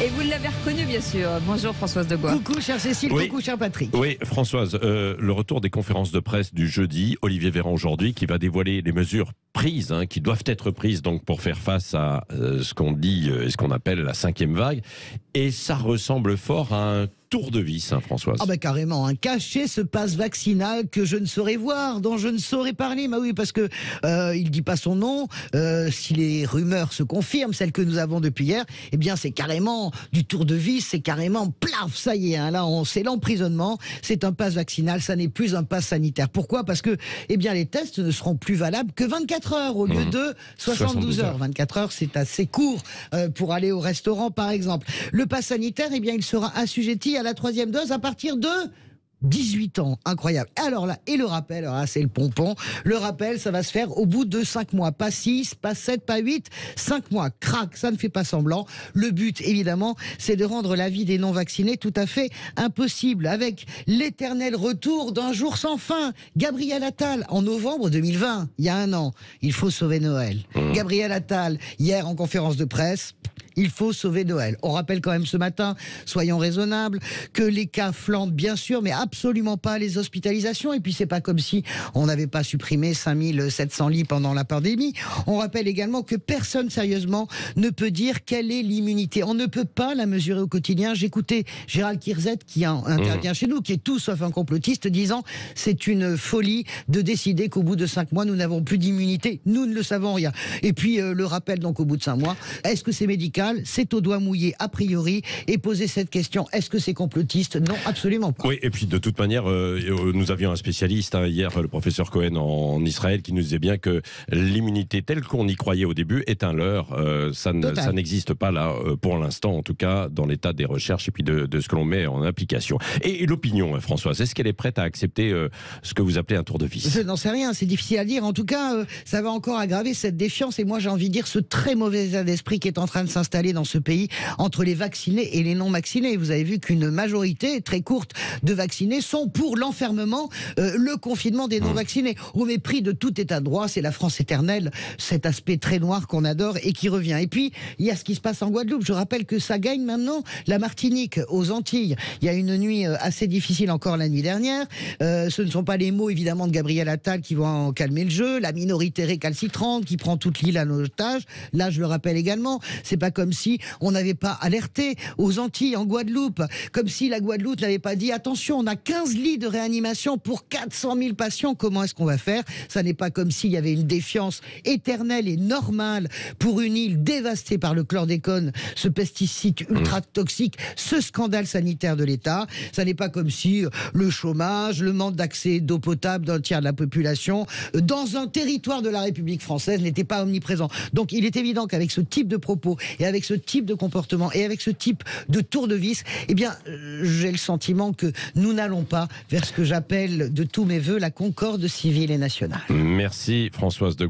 Et vous l'avez reconnu, bien sûr. Bonjour Françoise Degois. Coucou chère Cécile, Oui. coucou cher Patrick. Oui, Françoise, le retour des conférences de presse du jeudi, Olivier Véran aujourd'hui, qui va dévoiler les mesures prises, qui doivent être prises donc pour faire face à ce qu'on dit et ce qu'on appelle la 5e vague. Et ça ressemble fort à un tour de vis, Françoise. Ah bah carrément, cacher ce passe vaccinal que je ne saurais voir, dont je ne saurais parler. Bah oui, parce que il dit pas son nom. Si les rumeurs se confirment, celles que nous avons depuis hier, eh bien c'est carrément du tour de vis, c'est carrément plaf, ça y est. Là, c'est l'emprisonnement. C'est un passe vaccinal, ça n'est plus un passe sanitaire. Pourquoi ? Parce que eh bien les tests ne seront plus valables que 24 heures au lieu de 72 heures. 24 heures, c'est assez court pour aller au restaurant, par exemple. Le passe sanitaire, eh bien il sera assujetti à la 3e dose à partir de 18 ans, incroyable. Alors là, et le rappel, alors là, c'est le pompon. Le rappel, ça va se faire au bout de 5 mois. Pas 6, pas 7, pas 8, 5 mois. Crac, ça ne fait pas semblant. Le but, évidemment, c'est de rendre la vie des non-vaccinés tout à fait impossible. Avec l'éternel retour d'un jour sans fin. Gabriel Attal, en novembre 2020, il y a un an, il faut sauver Noël. Gabriel Attal, hier en conférence de presse, il faut sauver Noël. On rappelle quand même ce matin, soyons raisonnables, que les cas flambent bien sûr, mais absolument pas les hospitalisations. Et puis c'est pas comme si on n'avait pas supprimé 5700 lits pendant la pandémie. On rappelle également que personne sérieusement ne peut dire quelle est l'immunité. On ne peut pas la mesurer au quotidien. J'écoutais Gérald Kirzet qui intervient chez nous, qui est tout sauf un complotiste, disant c'est une folie de décider qu'au bout de 5 mois nous n'avons plus d'immunité. Nous ne le savons rien. Et puis le rappel donc au bout de 5 mois, est-ce que c'est médical ? C'est au doigt mouillé a priori, et poser cette question, est-ce que c'est complotiste ? Non, absolument pas. Oui, et puis de toute manière, nous avions un spécialiste hier, le professeur Cohen en Israël, qui nous disait bien que l'immunité telle qu'on y croyait au début est un leurre. Ça n'existe pas là, pour l'instant, en tout cas, dans l'état des recherches et puis de ce que l'on met en application. Et l'opinion, Françoise, est-ce qu'elle est prête à accepter ce que vous appelez un tour de vis ? Je n'en sais rien, c'est difficile à dire. En tout cas, ça va encore aggraver cette défiance, et moi j'ai envie de dire ce très mauvais état d'esprit qui est en train de s'installer dans ce pays entre les vaccinés et les non-vaccinés. Vous avez vu qu'une majorité très courte de vaccinés sont pour l'enfermement, le confinement des non-vaccinés. Au mépris de tout état de droit, c'est la France éternelle, cet aspect très noir qu'on adore et qui revient. Et puis, il y a ce qui se passe en Guadeloupe. Je rappelle que ça gagne maintenant la Martinique, aux Antilles. Il y a une nuit assez difficile encore la nuit dernière. Ce ne sont pas les mots, évidemment, de Gabriel Attal qui vont en calmer le jeu. La minorité récalcitrante qui prend toute l'île en otage. Là, je le rappelle également, c'est pas comme si on n'avait pas alerté aux Antilles, en Guadeloupe, comme si la Guadeloupe n'avait pas dit attention, on a 15 lits de réanimation pour 400 000 patients, comment est-ce qu'on va faire ? Ça n'est pas comme s'il y avait une défiance éternelle et normale pour une île dévastée par le chlordécone, ce pesticide ultra toxique, ce scandale sanitaire de l'État. Ça n'est pas comme si le chômage, le manque d'accès d'eau potable d'un tiers de la population dans un territoire de la République française n'était pas omniprésent. Donc il est évident qu'avec ce type de propos et avec ce type de comportement et avec ce type de tour de vis, eh bien, j'ai le sentiment que nous n'allons pas vers ce que j'appelle de tous mes voeux la concorde civile et nationale. Merci Françoise Degois.